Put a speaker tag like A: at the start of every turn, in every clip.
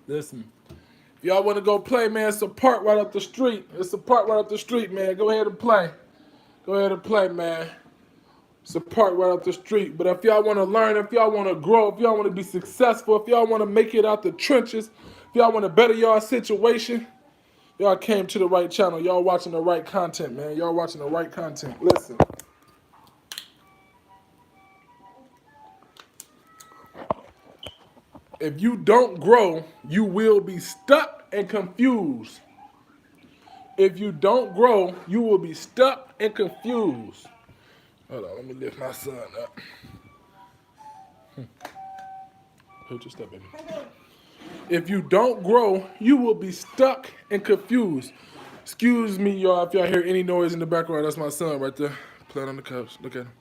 A: Listen, if y'all want to go play, man, it's a park right up the street. It's a park right up the street, man. Go ahead and play. Go ahead and play, man. It's a park right up the street. But if y'all want to learn, if y'all want to grow, if y'all want to be successful, if y'all want to make it out the trenches, if y'all want to better y'all situation, y'all came to the right channel. Y'all watching the right content, man. Y'all watching the right content. Listen. If you don't grow, you will be stuck and confused. If you don't grow, you will be stuck and confused. Hold on, let me lift my son up. Hold your step, baby. If you don't grow, you will be stuck and confused. Excuse me, y'all, if y'all hear any noise in the background. That's my son right there, playing on the couch. Look at him.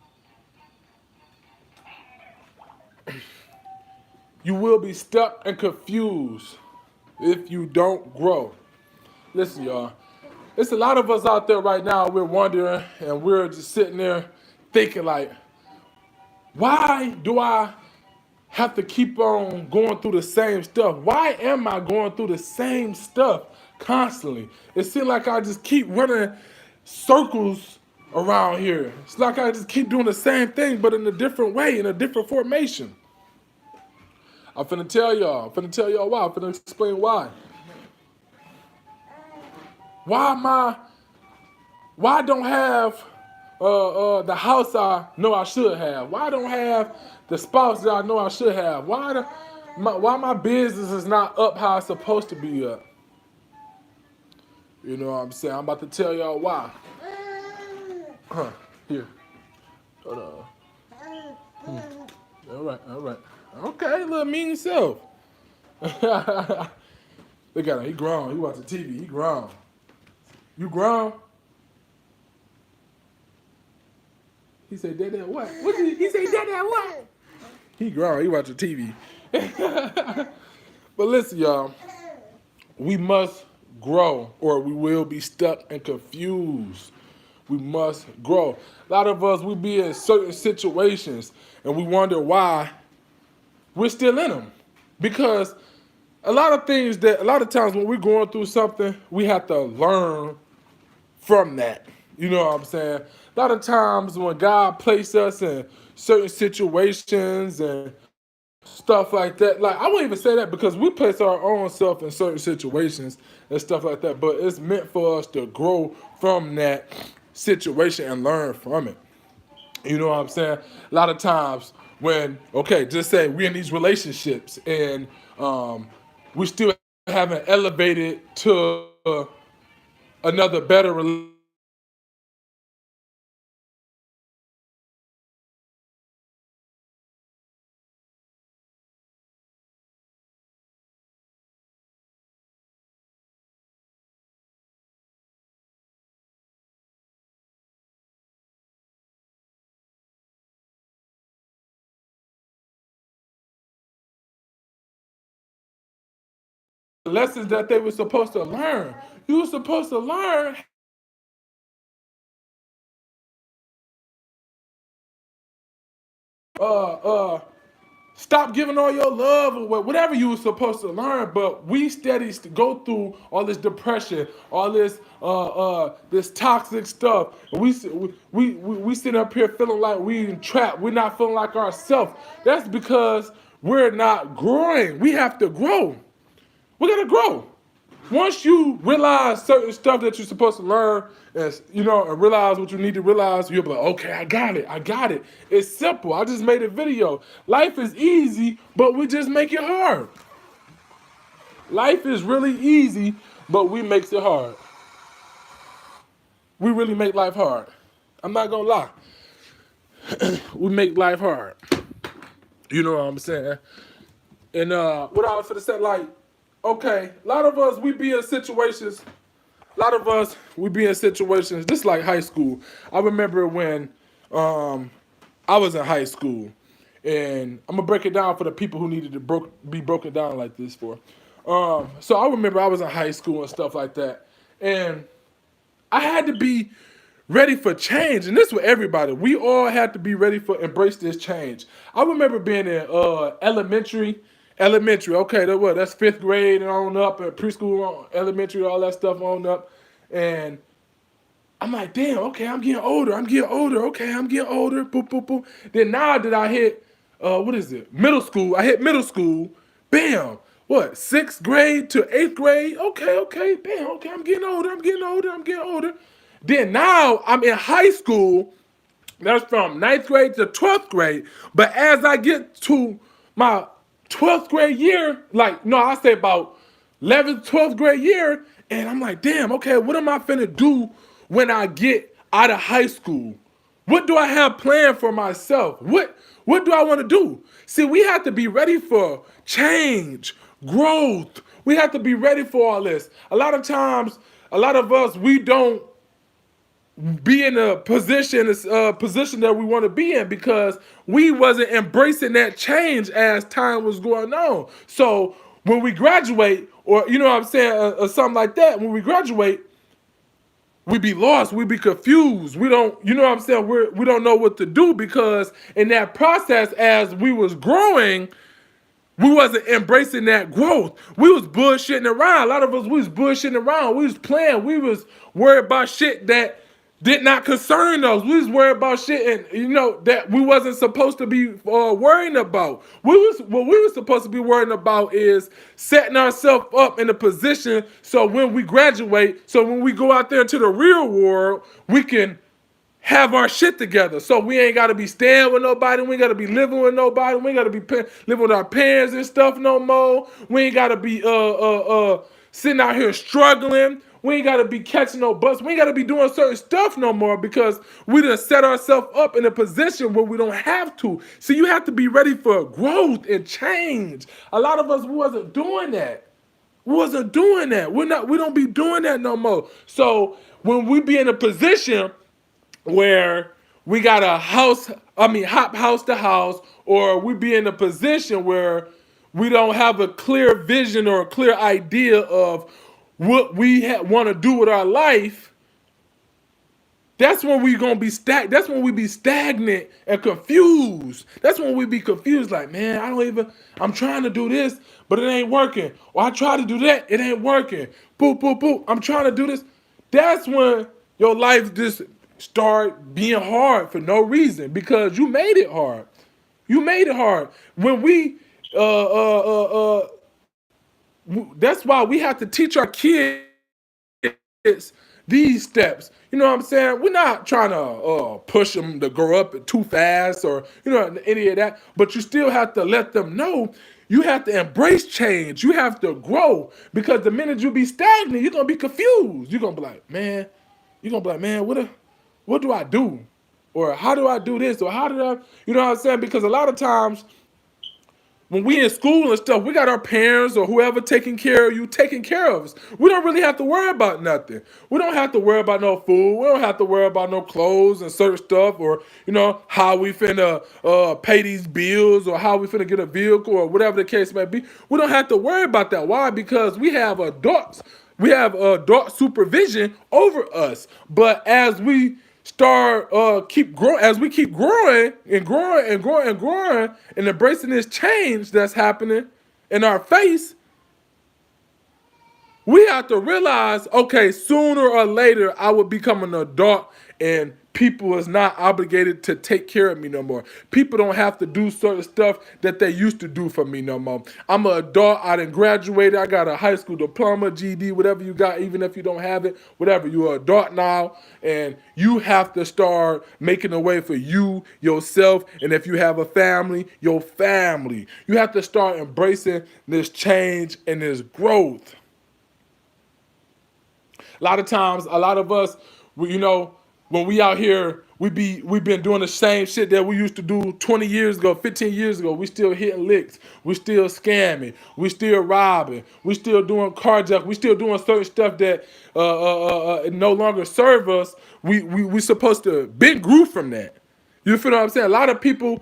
A: You will be stuck and confused if you don't grow. Listen, y'all. It's a lot of us out there right now. We're wondering and we're just sitting there thinking like, why do I have to keep on going through the same stuff? Why am I going through the same stuff constantly? It seems like I just keep running circles around here. It's like I just keep doing the same thing, but in a different way, in a different formation. I'm finna tell y'all. I'm finna tell y'all why. I'm finna explain why. Why am I? Why I don't have the house I know I should have? Why I don't have the spouse that I know I should have? Why my business is not up how it's supposed to be up? You know what I'm saying? I'm about to tell y'all why. Here. Hold on. All right, all right. Okay, little mean self. Look at him. He grown. He watching TV. He grown. You grown? He said, Dad, what? What did he say, Dad, what? He grown. He watching TV. But listen, y'all. We must grow or we will be stuck and confused. We must grow. A lot of us, we be in certain situations and we wonder why we're still in them. Because a lot of times when we're going through something, we have to learn from that. You know what I'm saying? A lot of times when God placed us in certain situations and stuff like that, like I won't even say that because we place our own self in certain situations and stuff like that, but it's meant for us to grow from that situation and learn from it. You know what I'm saying? A lot of times when, okay, just say we're in these relationships and we still haven't elevated to another better relationship. Lessons that they were supposed to learn. You were supposed to learn uh stop giving all your love or whatever you were supposed to learn, but we steady go through all this depression, all this toxic stuff. We sit up here feeling like we trapped. We're not feeling like ourselves. That's because we're not growing. We have to grow. We gotta grow. Once you realize certain stuff that you're supposed to learn, and realize what you need to realize, you'll be like, okay, I got it. It's simple. I just made a video. Life is easy, but we just make it hard. Life is really easy, but we makes it hard. We really make life hard. I'm not gonna lie. We make life hard. You know what I'm saying? And what I was gonna say, like, okay, a lot of us we be in situations. A lot of us we be in situations just like high school. I remember when I was in high school, and I'm gonna break it down for the people who needed to be broken down like this for. So I remember I was in high school and stuff like that, and I had to be ready for change, and this was everybody. We all had to be ready for embrace this change. I remember being in elementary Elementary, okay, that what? That's fifth grade and on up, and preschool, elementary, all that stuff on up, and I'm like, damn, okay, I'm getting older. I'm getting older. Okay, I'm getting older. Boop, boop, boop. Then now that I hit, what is it? Middle school. I hit middle school. Bam. What? Sixth grade to eighth grade. Okay, okay. Bam. Okay, I'm getting older. I'm getting older. I'm getting older. Then now I'm in high school. That's from ninth grade to 12th grade. But as I get to my 12th grade year, like, no, I say about 11th, 12th grade year, and I'm like, damn, okay, what am I finna do when I get out of high school? What do I have planned for myself? What do I want to do? See, we have to be ready for change, growth. We have to be ready for all this. A lot of times, a lot of us, we don't be in a position that we want to be in because we wasn't embracing that change as time was going on. So when we graduate, or you know what I'm saying, or something like that, when we graduate, we be lost, we be confused. We don't, you know what I'm saying, we don't know what to do because in that process, as we was growing, we wasn't embracing that growth. We was bullshitting around. A lot of us, we was bullshitting around. We was playing. We was worried about shit that did not concern us. We was worried about shit, and you know that we wasn't supposed to be worrying about. What we were supposed to be worrying about is setting ourselves up in a position so when we graduate, so when we go out there into the real world, we can have our shit together. So we ain't got to be staying with nobody. We ain't got to be living with nobody. We ain't got to be living with our parents and stuff no more. We ain't got to be sitting out here struggling. We ain't got to be catching no bus. We ain't got to be doing certain stuff no more because we done set ourselves up in a position where we don't have to. So you have to be ready for growth and change. A lot of us wasn't doing that. We wasn't doing that. We don't be doing that no more. So when we be in a position where we got a house, hop house to house, or we be in a position where we don't have a clear vision or a clear idea of what we want to do with our life. That's when we gonna be That's when we be stagnant and confused. That's when we be confused. Like, man, I don't even. I'm trying to do this, but it ain't working. Or I try to do that, it ain't working. Boop, boop, boop. I'm trying to do this. That's when your life just start being hard for no reason because you made it hard. You made it hard. When we that's why we have to teach our kids these steps. You know what I'm saying? We're not trying to push them to grow up too fast or any of that. But you still have to let them know you have to embrace change. You have to grow because the minute you be stagnant, you're gonna be confused. You're gonna be like, man, what do I do? Or how do I do this? Or how do I, you know what I'm saying? Because a lot of times when we in school and stuff, we got our parents or whoever taking care of you, taking care of us. We don't really have to worry about nothing. We don't have to worry about no food. We don't have to worry about no clothes and certain stuff, or how we finna pay these bills, or how we finna get a vehicle, or whatever the case may be. We don't have to worry about that. Why? Because we have adults. We have adult supervision over us. But as we as we keep growing and growing and growing and growing and embracing this change that's happening in our face, we have to realize, okay, sooner or later I will become an adult and people is not obligated to take care of me no more. People don't have to do certain stuff that they used to do for me no more. I'm an adult. I done graduated. I got a high school diploma, GD, whatever you got, even if you don't have it, whatever. You're an adult now, and you have to start making a way for you, yourself, and if you have a family, your family. You have to start embracing this change and this growth. A lot of times, a lot of us, when we out here, we've been doing the same shit that we used to do 20 years ago, 15 years ago. We still hitting licks. We still scamming. We still robbing. We still doing carjack. We still doing certain stuff that no longer serve us. We supposed to been grew from that. You feel what I'm saying? A lot of people.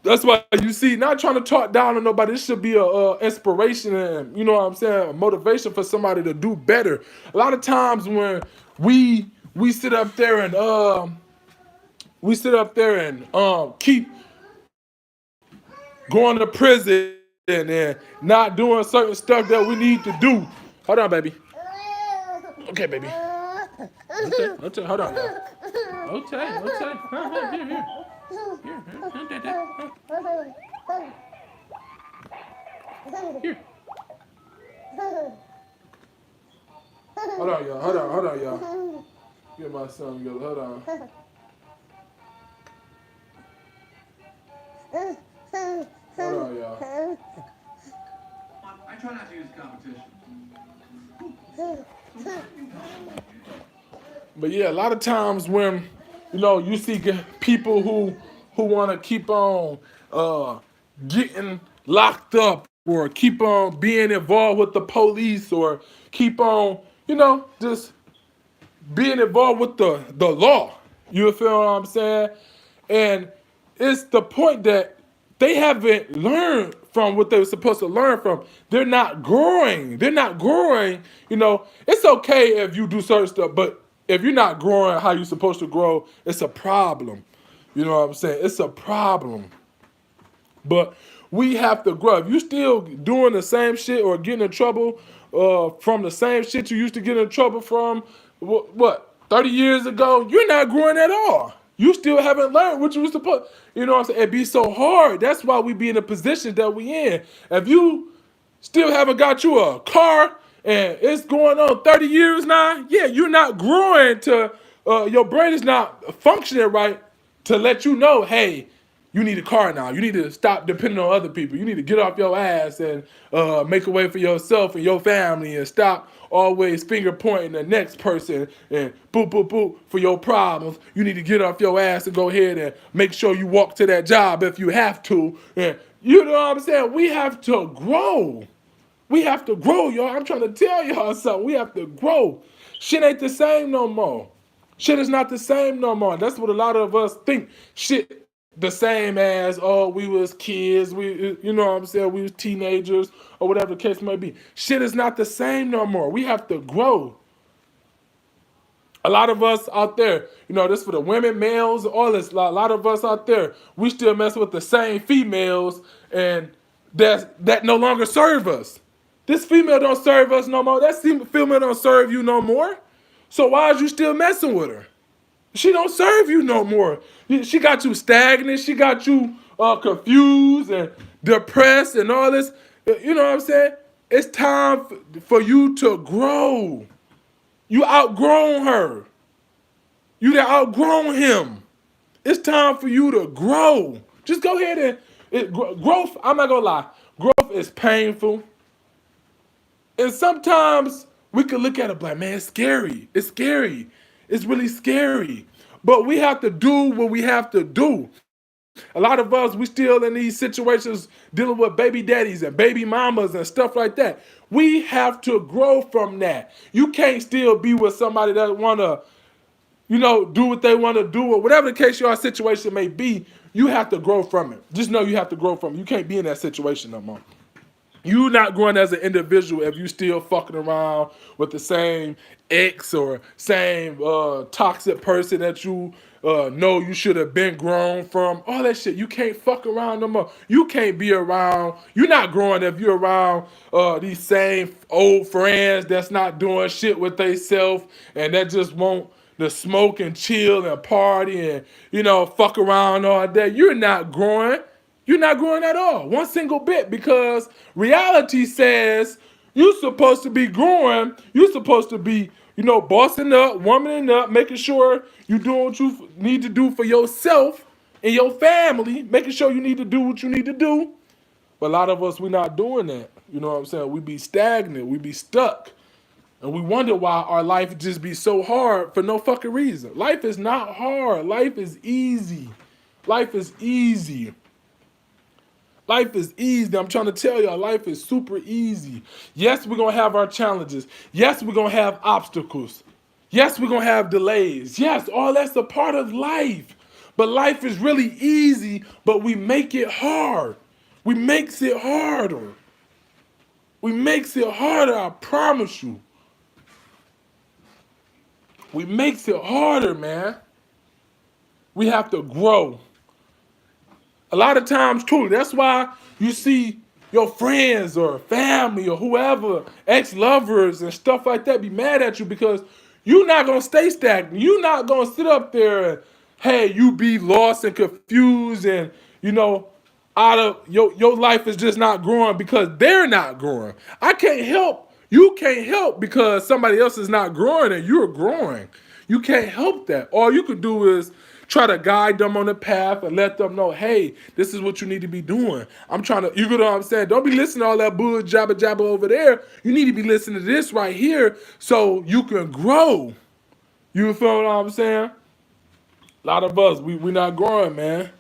A: That's why you see, not trying to talk down on nobody. This should be a inspiration and what I'm saying, a motivation for somebody to do better. A lot of times when we sit up there and keep going to prison and not doing certain stuff that we need to do. Hold on, baby. Okay, baby. Okay, okay, hold on, y'all. Okay, okay. Here, here. Here. Hold on, y'all. Hold on, y'all. Get my son together. Hold on. Hold on, y'all. I try not to use competition. But yeah, a lot of times when you see people who want to keep on uh, getting locked up or keep on being involved with the police or keep on just being involved with the law. You feel what I'm saying? And it's the point that they haven't learned from what they were supposed to learn from. They're not growing. They're not growing. It's okay if you do certain stuff, but if you're not growing how you're supposed to grow, it's a problem. You know what I'm saying? It's a problem. But we have to grow. If you still doing the same shit or getting in trouble from the same shit you used to get in trouble from, what 30 years ago, you're not growing at all. You still haven't learned what you were supposed. You know what I'm saying? It be so hard. That's why we be in the position that we in. If you still haven't got you a car and it's going on 30 years now, yeah, you're not growing to, your brain is not functioning right to let you know, hey, you need a car now. You need to stop depending on other people. You need to get off your ass and make a way for yourself and your family and stop always finger pointing the next person and boop, boop, boop for your problems. You need to get off your ass and go ahead and make sure you walk to that job if you have to. And you know what I'm saying? We have to grow. We have to grow, y'all. I'm trying to tell y'all something. We have to grow. Shit ain't the same no more. Shit is not the same no more. That's what a lot of us think. Shit the same as, oh, we was kids, you know what I'm saying, we was teenagers, or whatever the case may be. Shit is not the same no more. We have to grow. A lot of us out there, this for the women, males, all this. A lot of us out there, we still mess with the same females, and that no longer serve us. This female don't serve us no more. That female don't serve you no more. So why is you still messing with her? She don't serve you no more. She got you stagnant. She got you confused and depressed and all this. You know what I'm saying? It's time for you to grow. You outgrown her. You done outgrown him. It's time for you to grow. Just go ahead and growth. I'm not gonna lie. Growth is painful, and sometimes we can look at it like, man, it's scary. It's scary. It's really scary. But we have to do what we have to do. A lot of us, we still in these situations dealing with baby daddies and baby mamas and stuff like that. We have to grow from that. You can't still be with somebody that want to, do what they want to do or whatever the case your situation may be. You have to grow from it. Just know you have to grow from it. You can't be in that situation no more. You not growing as an individual if you still fucking around with the same ex or same toxic person that you know you should have been grown from. All that shit. You can't fuck around no more. You can't be around. You're not growing if you're around these same old friends that's not doing shit with theyself and that just want to smoke and chill and party and, fuck around all day. You're not growing. You're not growing at all, one single bit, because reality says you're supposed to be growing. You're supposed to be, bossing up, womaning up, making sure you're doing what you need to do for yourself and your family, making sure you need to do what you need to do. But a lot of us, we're not doing that. You know what I'm saying? We be stagnant. We be stuck. And we wonder why our life just be so hard for no fucking reason. Life is not hard. Life is easy. Life is easy. Life is easy. I'm trying to tell y'all, life is super easy. Yes, we're going to have our challenges. Yes, we're going to have obstacles. Yes, we're going to have delays. Yes, all that's a part of life. But life is really easy, but we make it hard. We makes it harder. We makes it harder, I promise you. We makes it harder, man. We have to grow. A lot of times, too, that's why you see, your friends or family or whoever, ex-lovers and stuff like that be mad at you because you're not gonna stay stagnant. You're not gonna sit up there and hey, you be lost and confused and out of your life is just not growing because they're not growing. I can't help. You can't help because somebody else is not growing and you're growing. You can't help that. All you could do is try to guide them on the path and let them know, hey, this is what you need to be doing. I'm trying to, you know what I'm saying? Don't be listening to all that bull jabba jabba over there. You need to be listening to this right here so you can grow. You feel what I'm saying? A lot of us, we not growing, man.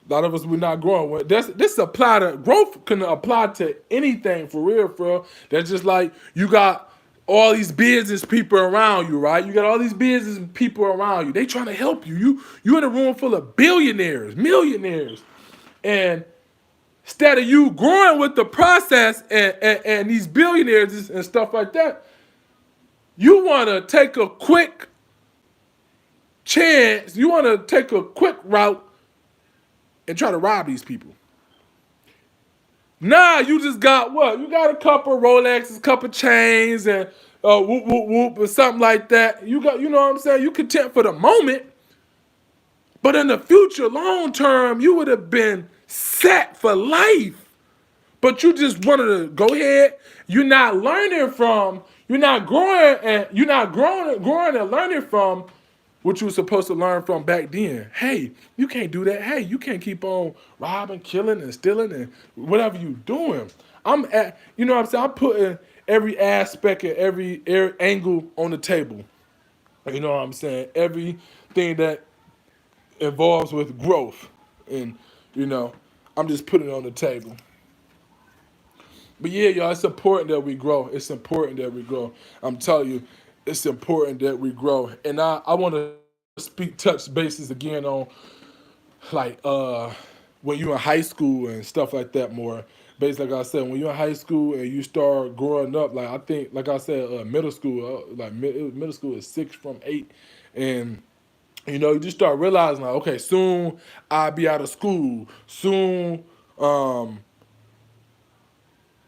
A: A lot of us, we're not growing. This apply to growth can apply to anything for real, bro. That's just like you got all these business people around you, right? You got all these business people around you. They trying to help you. You in a room full of billionaires, millionaires, and instead of you growing with the process and these billionaires and stuff like that, you want to take a quick chance. You want to take a quick route and try to rob these people. Nah, you just got what? You got a couple Rolexes, a couple chains, and whoop whoop whoop or something like that. You got, you know what I'm saying? You content for the moment, but in the future, long term, you would have been set for life. But you just wanted to go ahead. You're not learning from. You're not growing, and you're not growing and learning from what you were supposed to learn from back then. Hey, you can't do that. Hey, you can't keep on robbing, killing, and stealing, and whatever you doing. You know what I'm saying? I'm putting every aspect and every angle on the table. You know what I'm saying? Everything that involves with growth, and you know, I'm just putting it on the table. But yeah, y'all, it's important that we grow. It's important that we grow. I'm telling you, it's important that we grow. And I want to touch bases again on like when you're in high school and stuff like that more. Basically, like I said, when you're in high school and you start growing up, like I think, like I said, middle school, middle school is 6 from 8, and you just start realizing like, okay, soon I'll be out of school. Soon,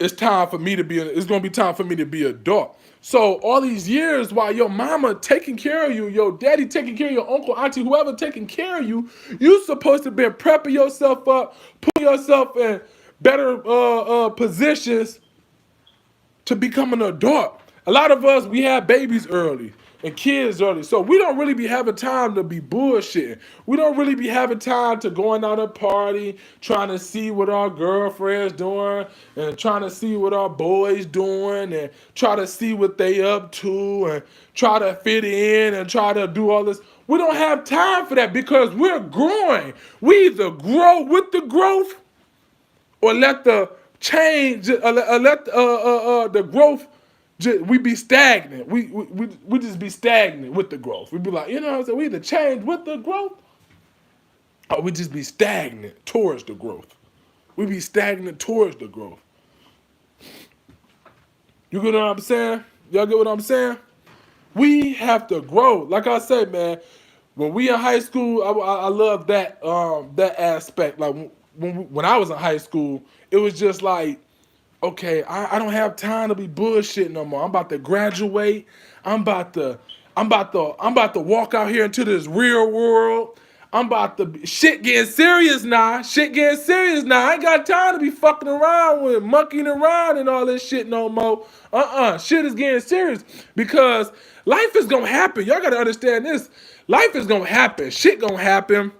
A: it's gonna be time for me to be adult. So all these years while your mama taking care of you, your daddy taking care of your uncle, auntie, whoever taking care of you, you supposed to be prepping yourself up, putting yourself in better positions to become an adult. A lot of us, we have babies early and kids early. So we don't really be having time to be bullshitting. We don't really be having time to going out and party, trying to see what our girlfriends doing and trying to see what our boys doing and try to see what they up to and try to fit in and try to do all this. We don't have time for that because we're growing. We either grow with the growth or let the change, let the growth, we be stagnant. We just be stagnant with the growth. We be like, you know what I'm saying? We either change with the growth or we just be stagnant towards the growth. We be stagnant towards the growth. You get what I'm saying? Y'all get what I'm saying? We have to grow. Like I said, man, when we in high school, I love that aspect. Like when I was in high school, it was just like, okay, I don't have time to be bullshitting no more. I'm about to graduate. I'm about to walk out here into this real world. Shit getting serious now. Shit getting serious now. I ain't got time to be fucking around with monkeying around and all this shit no more. Shit is getting serious because life is gonna happen. Y'all gotta understand this. Life is gonna happen. Shit gonna happen.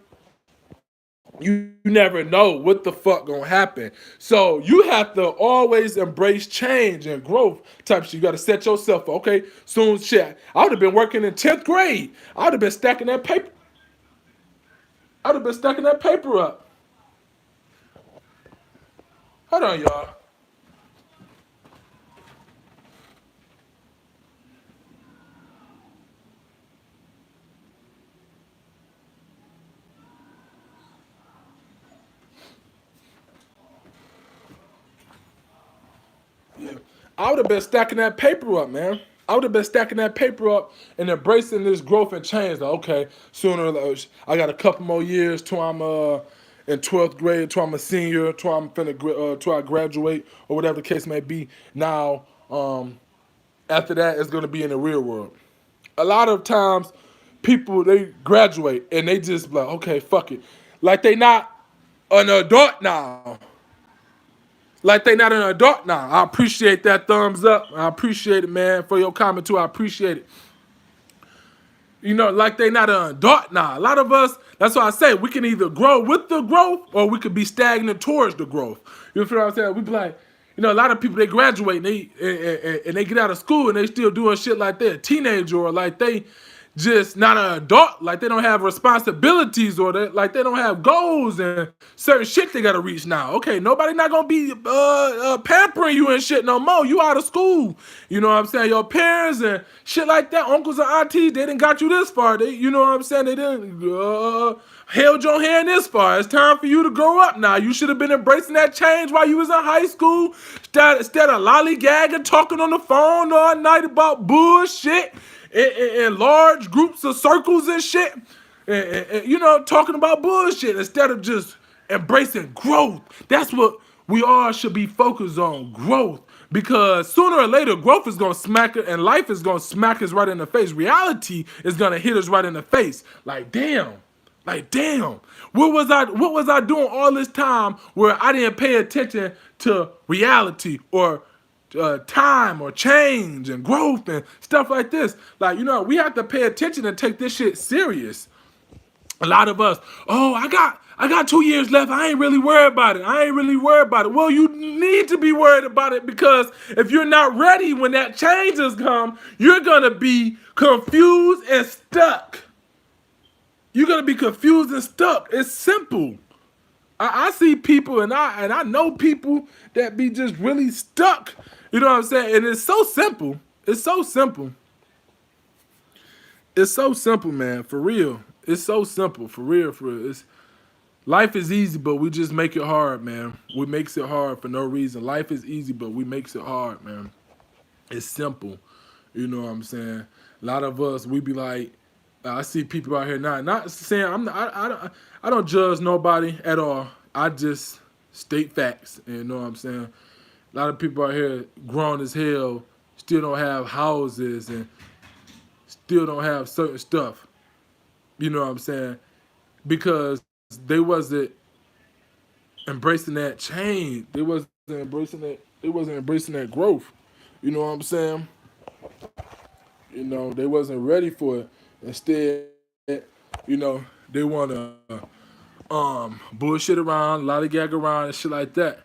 A: You never know what the fuck gonna happen. So you have to always embrace change and growth type shit. You gotta set yourself up. Okay, soon shit. I would have been working in 10th grade. I would have been stacking that paper. I would have been stacking that paper up. Hold on, y'all. Yeah. I would have been stacking that paper up, man. I would have been stacking that paper up and embracing this growth and change. Like, okay, sooner or later, I got a couple more years till I'm in 12th grade until I'm a senior, until I'm until I graduate, or whatever the case may be. Now, after that, it's going to be in the real world. A lot of times, people, they graduate and they just like, okay, fuck it. Like they not an adult now. Like they not an adult now. I appreciate that thumbs up. I appreciate it, man, for your comment too. I appreciate it. You know, like they not an adult now. A lot of us, that's why I say we can either grow with the growth or we could be stagnant towards the growth. You feel what I'm saying? We be like, you know, a lot of people, they graduate and they get out of school and they still doing shit like they're a teenager, or like they just not an adult, like they don't have responsibilities, or like they don't have goals and certain shit they gotta reach now. Okay, nobody not gonna be pampering you and shit no more. You out of school. You know what I'm saying? Your parents and shit like that, uncles and aunties, they didn't got you this far. They, you know what I'm saying? They didn't held your hand this far. It's time for you to grow up now. You should have been embracing that change while you was in high school. Instead of lollygagging, talking on the phone all night about bullshit in large groups of circles and shit. And, you know, talking about bullshit instead of just embracing growth. That's what we all should be focused on, growth. Because sooner or later, growth is going to smack it, and life is going to smack us right in the face. Reality is going to hit us right in the face. Like, damn. Like, damn, what was I doing all this time where I didn't pay attention to reality, or time, or change and growth and stuff like this? Like, you know, we have to pay attention and take this shit serious. A lot of us, oh, I got 2 years left. I ain't really worried about it. I ain't really worried about it. Well, you need to be worried about it, because if you're not ready when that change has come, you're gonna be confused and stuck. You're gonna be confused and stuck. It's simple. I see people, and I know people that be just really stuck. You know what I'm saying? And it's so simple. It's so simple. It's so simple, man. For real. It's so simple. For real. For real. Life is easy, but we just make it hard, man. We makes it hard for no reason. Life is easy, but we makes it hard, man. It's simple. You know what I'm saying? A lot of us, we be like, I see people out here now. Not saying I don't judge nobody at all. I just state facts. You know what I'm saying? A lot of people out here grown as hell, still don't have houses and still don't have certain stuff. You know what I'm saying? Because they wasn't embracing that change. They wasn't embracing that. They wasn't embracing that growth. You know what I'm saying? You know, they wasn't ready for it. Instead, you know, they wanna bullshit around, lollygag around and shit like that.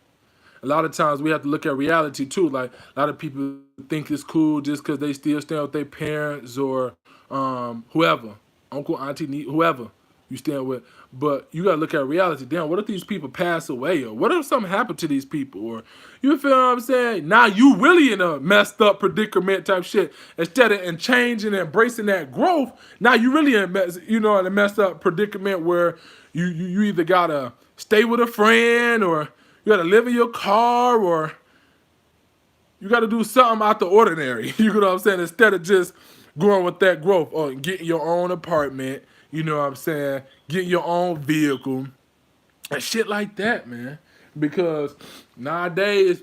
A: A lot of times we have to look at reality too. Like, a lot of people think it's cool just because they still stand with their parents, or whoever, uncle, auntie, whoever you stand with. But you gotta look at reality. Damn, what if these people pass away, or what if something happened to these people, or you feel what I'm saying? Now you really in a messed up predicament type shit. Instead of and changing and embracing that growth, now you really in a messed up predicament where you either gotta stay with a friend, or you gotta live in your car, or you gotta do something out the ordinary. You know what I'm saying? Instead of just going with that growth, or getting your own apartment, you know what I'm saying? Getting your own vehicle and shit like that, man. Because nowadays,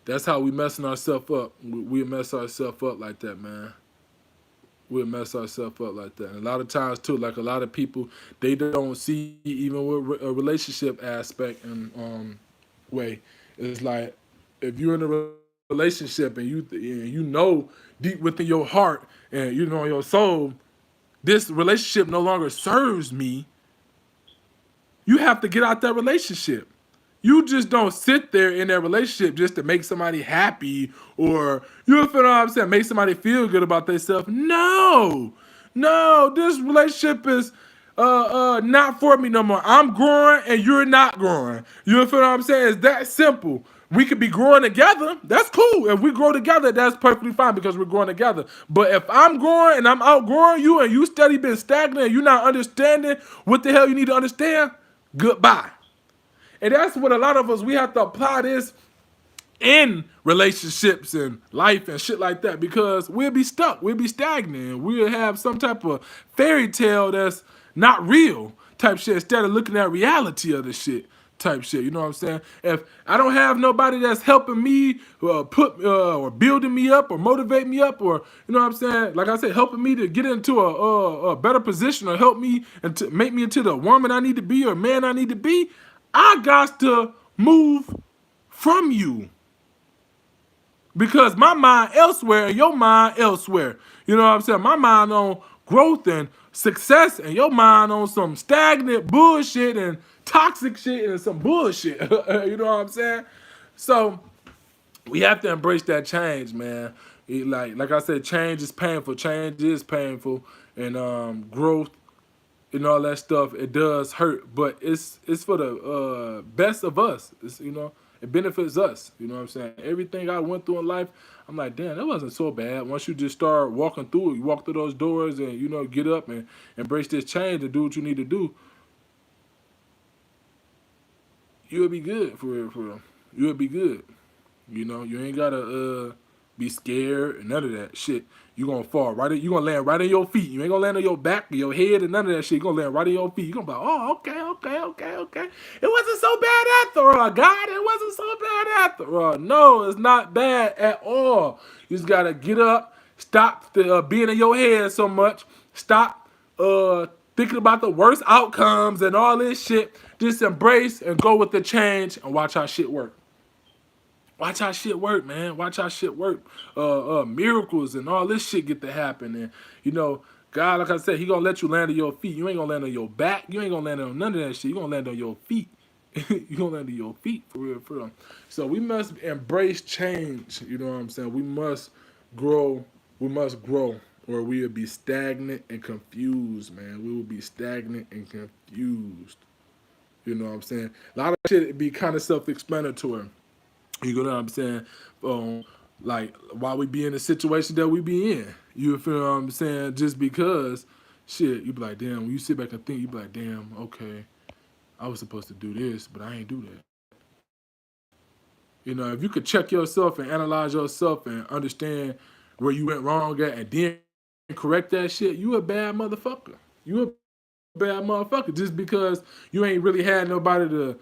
A: that's how we messing ourselves up. We mess ourselves up like that, man. We'll mess ourselves up like that. And a lot of times too, like a lot of people, they don't see even with a relationship aspect and way. It's like, if you're in a relationship and you know deep within your heart and you know in your soul, this relationship no longer serves me, you have to get out that relationship. You just don't sit there in that relationship just to make somebody happy, or you feel what I'm saying, make somebody feel good about themselves. No, no, this relationship is not for me no more. I'm growing and you're not growing. You feel what I'm saying? It's that simple. We could be growing together. That's cool. If we grow together, that's perfectly fine because we're growing together. But if I'm growing and I'm outgrowing you and you steady been stagnant and you're not understanding what the hell you need to understand, goodbye. And that's what a lot of us, we have to apply this in relationships and life and shit like that, because we'll be stuck. We'll be stagnant. We'll have some type of fairy tale that's not real type shit, instead of looking at reality of the shit type shit. You know what I'm saying? If I don't have nobody that's helping me put or building me up or motivate me up, or you know what I'm saying, like I said, helping me to get into a better position, or help me and to make me into the woman I need to be or man I need to be, I got to move from you. Because my mind elsewhere and your mind elsewhere. You know what I'm saying? My mind on growth and success, and your mind on some stagnant bullshit and toxic shit and some bullshit. You know what I'm saying? So we have to embrace that change, man. Like I said, change is painful. Change is painful, and growth and all that stuff, it does hurt, but it's for the best of us. It's, you know, it benefits us. You know what I'm saying? Everything I went through in life, I'm like, damn, that wasn't so bad. Once you just start walking through it, you walk through those doors and, you know, get up and embrace this change and do what you need to do, you'll be good, for real, for real. You'll be good. You know, you ain't gotta be scared and none of that shit. You gonna fall right. You gonna land right on your feet. You ain't gonna land on your back or your head and none of that shit. You gonna land right on your feet. You gonna be like, oh, okay, okay, okay, okay. It wasn't so bad after all, God. It wasn't so bad after all. No, it's not bad at all. You just gotta get up, stop being in your head so much, stop thinking about the worst outcomes and all this shit. Just embrace and go with the change and watch how shit work. Watch how shit work, man. Watch how shit work. Miracles and all this shit get to happen. And, you know, God, like I said, he gonna let you land on your feet. You ain't gonna land on your back. You ain't gonna land on none of that shit. You gonna land on your feet. You gonna land on your feet, for real, for real. So we must embrace change. You know what I'm saying? We must grow. We must grow, or we will be stagnant and confused, man. We will be stagnant and confused. You know what I'm saying? A lot of shit be kind of self-explanatory. You know what I'm saying? Like why we be in the situation that we be in. You feel what I'm saying? Just because, shit, you be like, damn. When you sit back and think, you be like, damn, okay, I was supposed to do this, but I ain't do that. You know, if you could check yourself and analyze yourself and understand where you went wrong at, and then correct that shit, you a bad motherfucker. You a bad motherfucker just because you ain't really had nobody to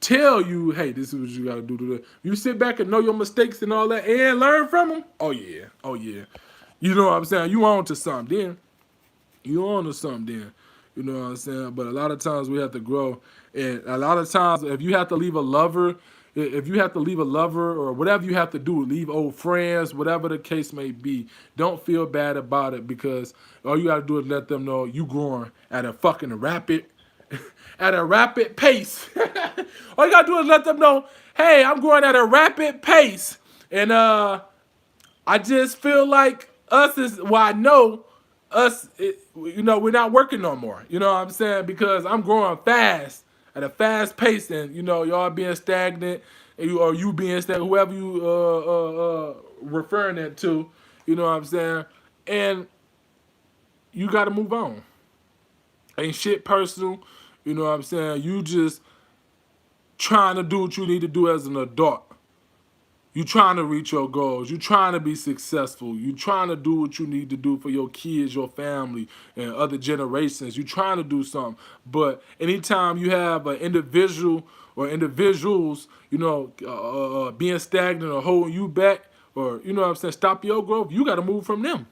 A: tell you, hey, this is what you gotta do to the. You sit back and know your mistakes and all that and learn from them. Oh yeah, oh yeah. You know what I'm saying? You on to something then. You on to something then. You know what I'm saying? But a lot of times we have to grow, and a lot of times if you have to leave a lover, if you have to leave a lover or whatever you have to do, leave old friends, whatever the case may be, don't feel bad about it, because all you gotta do is let them know you growing at a fucking rapid at a rapid pace. All you gotta do is let them know, hey, I'm growing at a rapid pace. And I just feel like us is, well, I know us, you know, we're not working no more. You know what I'm saying? Because I'm growing fast, at a fast pace, and, you know, y'all being stagnant, or you being stagnant, whoever you referring it to, you know what I'm saying? And you gotta move on. Ain't shit personal. You know what I'm saying? You just trying to do what you need to do as an adult. You trying to reach your goals. You trying to be successful. You trying to do what you need to do for your kids, your family, and other generations. You trying to do something. But anytime you have an individual or individuals, you know, being stagnant or holding you back, or, you know what I'm saying, stop your growth, you got to move from them.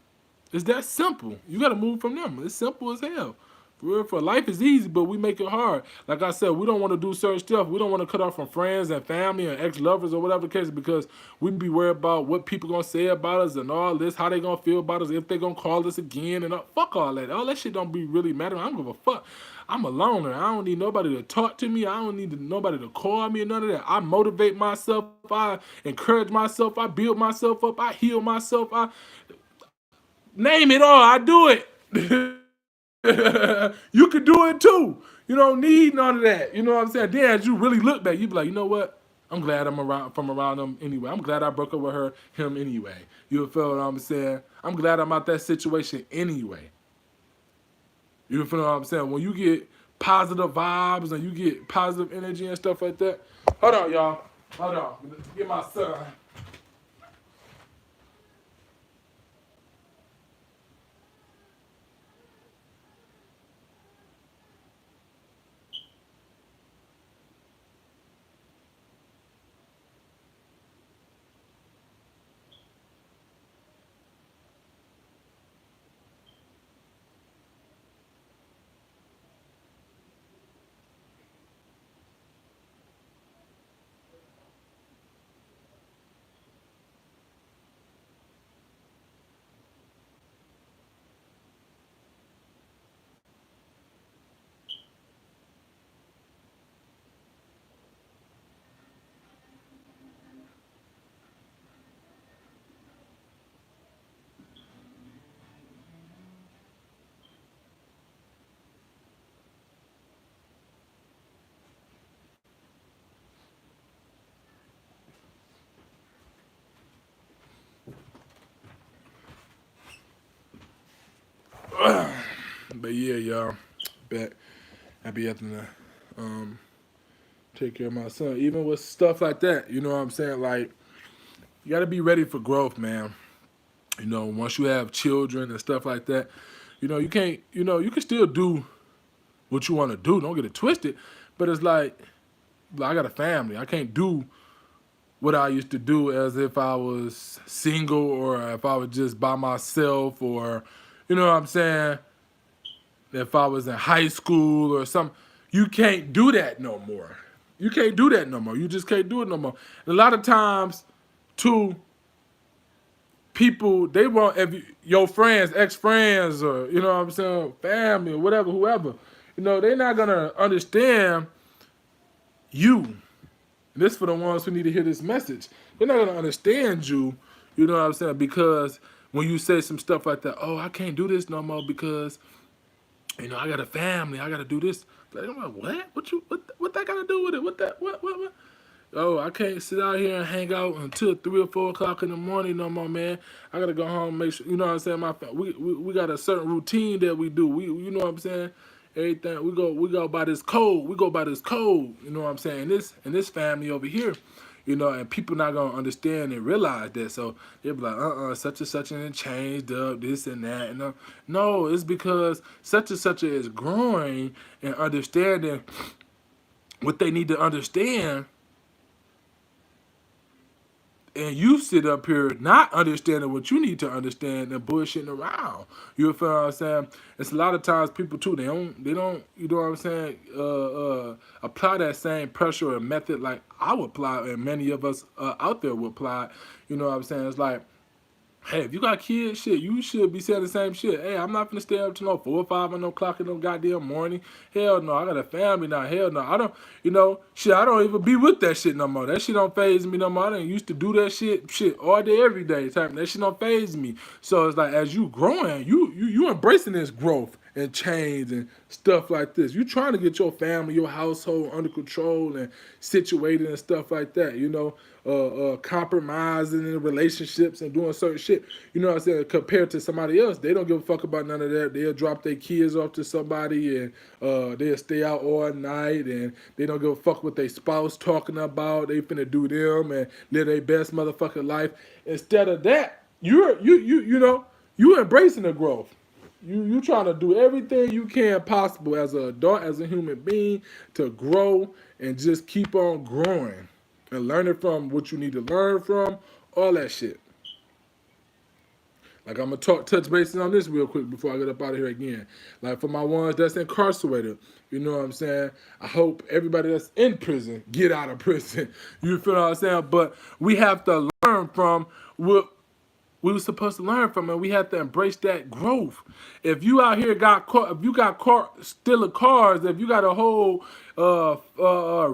A: It's that simple. You got to move from them. It's simple as hell. For real, for life is easy, but we make it hard. Like I said, we don't want to do certain stuff. We don't want to cut off from friends and family and ex-lovers or whatever the case, because we be worried about what people gonna say about us and all this, how they gonna feel about us, if they gonna call us again, and fuck all that. All that shit don't be really matter. I don't give a fuck. I'm a loner. I don't need nobody to talk to me. I don't need nobody to call me or none of that. I motivate myself. I encourage myself. I build myself up. I heal myself. I name it all. I do it. You can do it too. You don't need none of that. You know what I'm saying? Then as you really look back, you be like, you know what? I'm glad I'm around from around them anyway. I'm glad I broke up with him anyway. You feel what I'm saying? I'm glad I'm out that situation anyway. You feel what I'm saying? When you get positive vibes and you get positive energy and stuff like that. Hold on, y'all. Hold on. Get my son. But yeah, y'all. Bet I be having to take care of my son. Even with stuff like that, you know what I'm saying? Like, you gotta be ready for growth, man. You know, once you have children and stuff like that, you can't, you can still do what you want to do. Don't get it twisted. But it's like I got a family. I can't do what I used to do as if I was single or if I was just by myself or, you know what I'm saying? If I was in high school or something. You can't do that no more. You can't do that no more. You just can't do it no more. And a lot of times, too, people they want if your friends, ex-friends, or you know what I'm saying, family or whatever, whoever, they're not gonna understand you. This for the ones who need to hear this message. They're not gonna understand you. You know what I'm saying? Because when you say some stuff like that, oh, I can't do this no more because I got a family. I got to do this. Like, I'm like, what? What that got to do with it? What that? What? Oh, I can't sit out here and hang out until 3 or 4 o'clock in the morning no more, man. I gotta go home and make sure. You know what I'm saying? We got a certain routine that we do. You know what I'm saying? Everything we go by this code. We go by this code. You know what I'm saying? In this family over here, and people not gonna understand and realize that. So they'll be like, such and such and changed up this and that. And no, it's because such and such is growing and understanding what they need to understand, and you sit up here not understanding what you need to understand and bullshitting around. You feel what I'm saying? It's a lot of times people too, they don't you know what I'm saying, apply that same pressure or method like I would apply and many of us out there would apply. You know what I'm saying? It's like, hey, if you got kids, shit, you should be saying the same shit. Hey, I'm not gonna stay up till no 4 or 5 or no o'clock in no goddamn morning. Hell no, I got a family now. Hell no, I don't. Shit, I don't even be with that shit no more. That shit don't phase me no more. I didn't used to do that shit all day, every day. That shit don't phase me. So it's like as you growing, you embracing this growth and change and stuff like this. You trying to get your family, your household under control and situated and stuff like that. Compromising in relationships and doing certain shit. You know what I'm saying? Compared to somebody else, they don't give a fuck about none of that. They'll drop their kids off to somebody and they'll stay out all night and they don't give a fuck what their spouse talking about. They finna do them and live their best motherfucking life. Instead of that, you embracing the growth. You trying to do everything you can possible as an adult, as a human being, to grow and just keep on growing and learning from what you need to learn from, all that shit. Like I'm gonna touch bases on this real quick before I get up out of here again. Like for my ones that's incarcerated, you know what I'm saying? I hope everybody that's in prison get out of prison. You feel what I'm saying? But we have to learn from what we were supposed to learn from, and we have to embrace that growth. If you out here got caught, if you got caught stealing cars, if you got a whole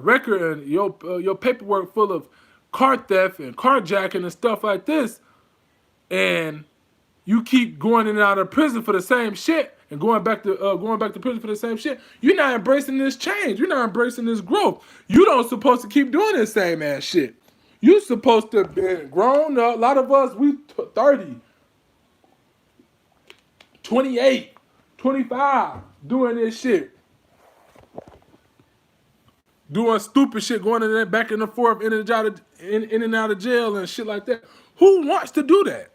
A: record and your paperwork full of car theft and carjacking and stuff like this, and you keep going in and out of prison for the same shit and going back to prison for the same shit, you're not embracing this change. You're not embracing this growth. You don't supposed to keep doing this same ass shit. You supposed to be grown up. A lot of us, we 30, 28, 25, doing this shit. Doing stupid shit, going in there back and forth, in and out of jail and shit like that. Who wants to do that?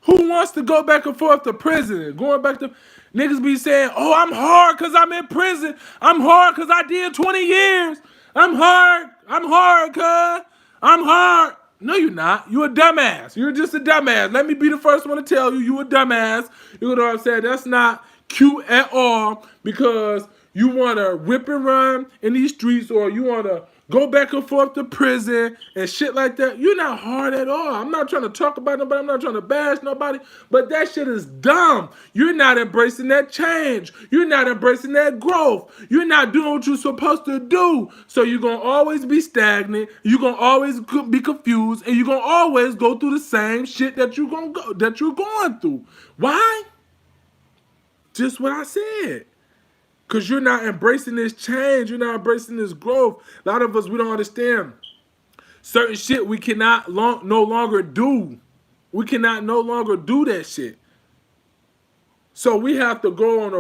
A: Who wants to go back and forth to prison? Going back to niggas be saying, "Oh, I'm hard because I'm in prison. I'm hard because I did 20 years. I'm hard. I'm hard, cuz. I'm hard." No, you're not. You a dumbass. You're just a dumbass. Let me be the first one to tell you, you a dumbass. You know what I'm saying? That's not cute at all because you want to whip and run in these streets or you want to go back and forth to prison and shit like that. You're not hard at all. I'm not trying to talk about nobody. I'm not trying to bash nobody. But that shit is dumb. You're not embracing that change. You're not embracing that growth. You're not doing what you're supposed to do. So you're going to always be stagnant. You're going to always be confused. And you're going to always go through the same shit that you're going through. Why? Just what I said. Because you're not embracing this change. You're not embracing this growth. A lot of us, we don't understand. Certain shit we cannot no longer do. We cannot no longer do that shit. So we have to go on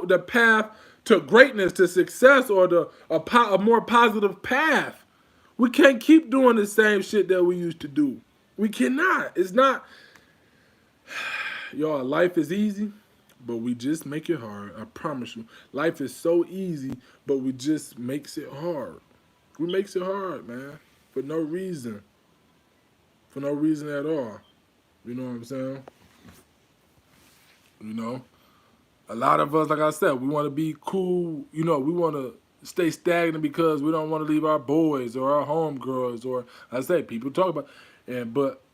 A: the path to greatness, to success, or a more positive path. We can't keep doing the same shit that we used to do. We cannot. It's not, y'all. Life is easy, but we just make it hard. I promise you, life is so easy, but we just makes it hard. We makes it hard, man, for no reason, for no reason at all. You know what I'm saying? You know, a lot of us, like I said, we want to be cool. You know, we want to stay stagnant because we don't want to leave our boys or our homegirls or, I say, people talk about, but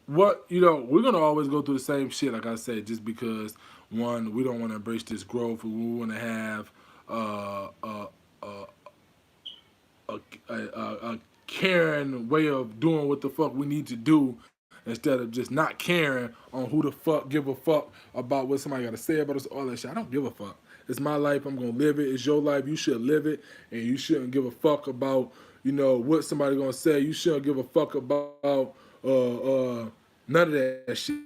A: what, we're gonna always go through the same shit, like I said, just because one, we don't want to embrace this growth. We want to have uh, uh, uh, a caring way of doing what the fuck we need to do instead of just not caring on who the fuck give a fuck about what somebody got to say about us, all that shit. I don't give a fuck. It's my life. I'm gonna live it. It's your life. You should live it, and you shouldn't give a fuck about what somebody gonna say. You shouldn't give a fuck about none of that shit.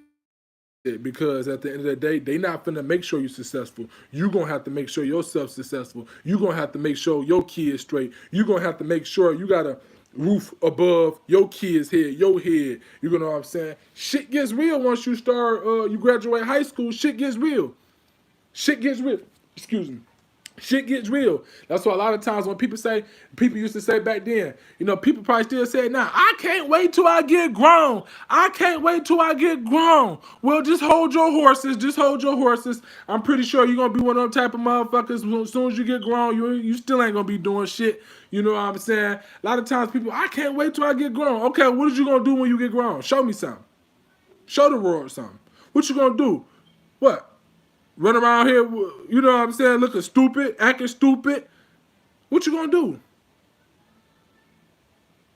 A: Because at the end of the day, they not finna make sure you're successful. You gonna have to make sure yourself successful. You gonna have to make sure your kids straight. You gonna have to make sure you got a roof above your kids' head, your head. You know what I'm saying? Shit gets real once you start. You graduate high school. Shit gets real. Shit gets real. Excuse me. Shit gets real. That's why a lot of times when people used to say back then, people probably still say it now, I can't wait till I get grown. I can't wait till I get grown. Well, just hold your horses. Just hold your horses. I'm pretty sure you're going to be one of them type of motherfuckers. As soon as you get grown, you still ain't going to be doing shit. You know what I'm saying? A lot of times people, I can't wait till I get grown. Okay, what is you going to do when you get grown? Show me something. Show the world something. What you going to do? What? Run around here, you know what I'm saying, looking stupid, acting stupid. What you gonna do?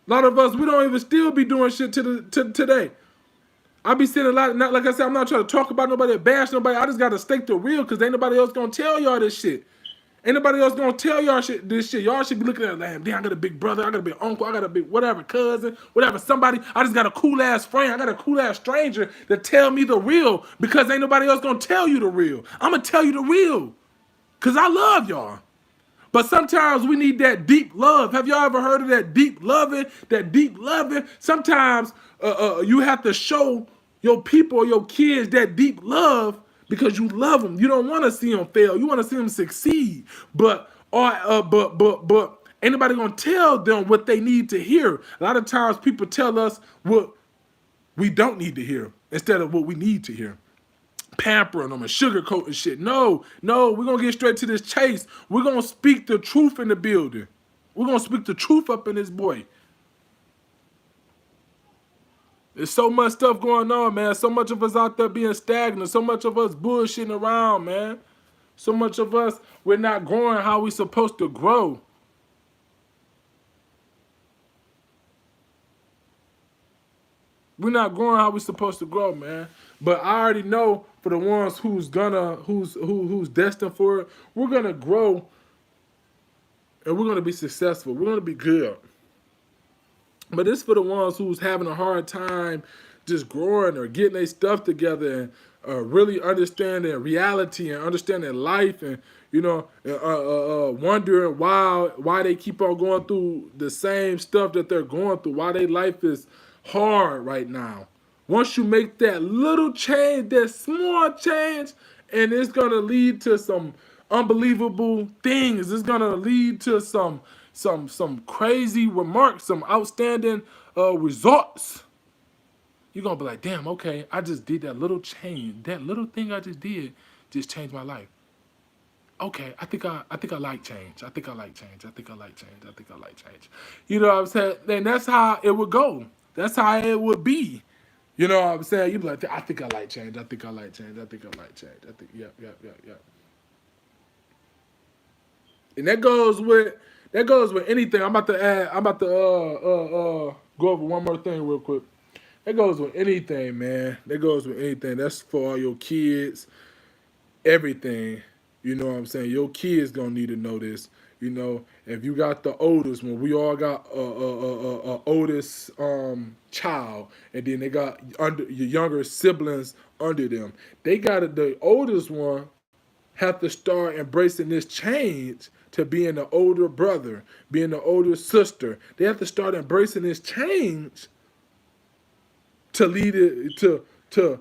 A: A lot of us, we don't even still be doing shit to today. I be seeing a lot, not like I said, I'm not trying to talk about nobody or bash nobody. I just gotta stake the real because ain't nobody else gonna tell y'all this shit. Ain't nobody else gonna tell y'all this shit. Y'all should be looking at it like, damn, I got a big brother, I got a big uncle, I got a big whatever, cousin, whatever, somebody. I just got a cool ass friend, I got a cool ass stranger to tell me the real because ain't nobody else gonna tell you the real. I'm gonna tell you the real because I love y'all. But sometimes we need that deep love. Have y'all ever heard of that deep loving? That deep loving. Sometimes you have to show your people or your kids that deep love because you love them. You don't want to see them fail. You want to see them succeed. But ain't nobody gonna tell them what they need to hear. A lot of times people tell us what we don't need to hear instead of what we need to hear. Pampering them and sugarcoating shit. No, we're gonna get straight to this chase. We're gonna speak the truth in the building. We're gonna speak the truth up in this boy. There's so much stuff going on, man. So much of us out there being stagnant. So much of us bullshitting around, man. So much of us, we're not growing how we supposed to grow. We're not growing how we're supposed to grow, man. But I already know for the ones who's destined for it, we're gonna grow and we're gonna be successful. We're gonna be good. But it's for the ones who's having a hard time just growing or getting their stuff together and really understanding reality and understanding life and wondering why they keep on going through the same stuff that they're going through, why their life is hard right now. Once you make that little change, that small change, and it's gonna lead to some unbelievable things. It's gonna lead to some crazy remarks, some outstanding results. You're gonna be like, damn, okay, I just did that little change. That little thing I just did just changed my life. Okay, I think I like change. I think I like change. I think I like change. I think I like change. You know what I'm saying? And that's how it would go. That's how it would be. You know what I'm saying? You'd be like, I think I like change. I think I like change. I think I like change. I think, yep. And that goes with anything. I'm about to go over one more thing real quick. That goes with anything, man. That goes with anything. That's for all your kids, everything. You know what I'm saying? Your kids gonna need to know this. If you got the oldest one, we all got a oldest child, and then they got under your younger siblings under them. They got the oldest one have to start embracing this change to being the older brother, being the older sister. They have to start embracing this change to lead it to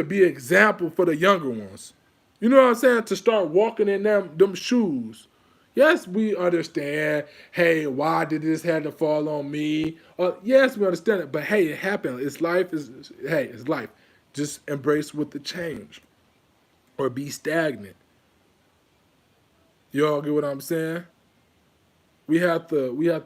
A: be example for the younger ones. You know what I'm saying? To start walking in them shoes. Yes, we understand. Hey, why did this have to fall on me? Yes, we understand it. But hey, it happened. It's life. It's life. Just embrace with the change, or be stagnant. Y'all get what I'm saying? We have to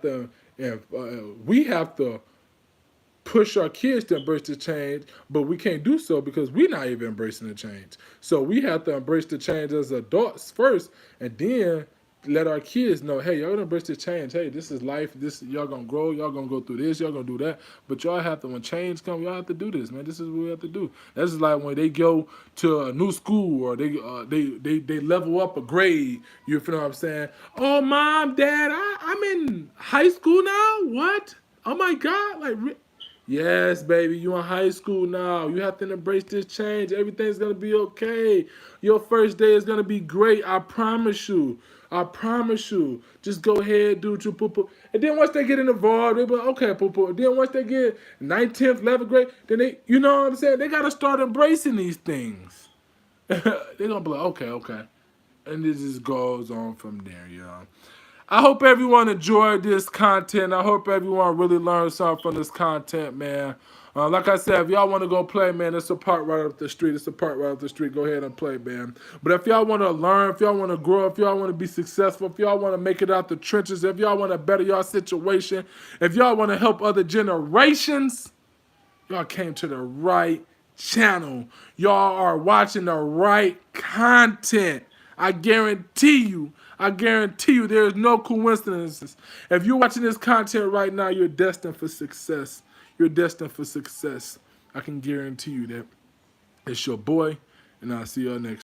A: push our kids to embrace the change, but we can't do so because we're not even embracing the change. So we have to embrace the change as adults first, and then let our kids know, hey, y'all gonna embrace the change. Hey, this is life. This y'all gonna grow. Y'all gonna go through this. Y'all gonna do that. But y'all have to, when change comes, y'all have to do this, man. This is what we have to do. That's just like when they go to a new school, or they level up a grade. You feel what I'm saying? Oh, mom, dad, I'm in high school now. What? Oh my God! Yes, baby, you in high school now. You have to embrace this change. Everything's gonna be okay. Your first day is gonna be great. I promise you. I promise you. Just go ahead, do what you poo poo. And then once they get involved, they be like, okay, poo poo. Then once they get 9th, 10th, 11th grade, then you know what I'm saying? They gotta start embracing these things. They're gonna be like, okay, okay. And it just goes on from there, y'all. I hope everyone enjoyed this content. I hope everyone really learned something from this content, man. Like I said, if y'all want to go play, man, it's a park right up the street. It's a park right up the street. Go ahead and play, man. But if y'all want to learn, if y'all want to grow, if y'all want to be successful, if y'all want to make it out the trenches, if y'all want to better your situation, if y'all want to help other generations, y'all came to the right channel. Y'all are watching the right content. I guarantee you. I guarantee you there is no coincidences. If you're watching this content right now, you're destined for success. You're destined for success. I can guarantee you that. It's your boy, and I'll see y'all next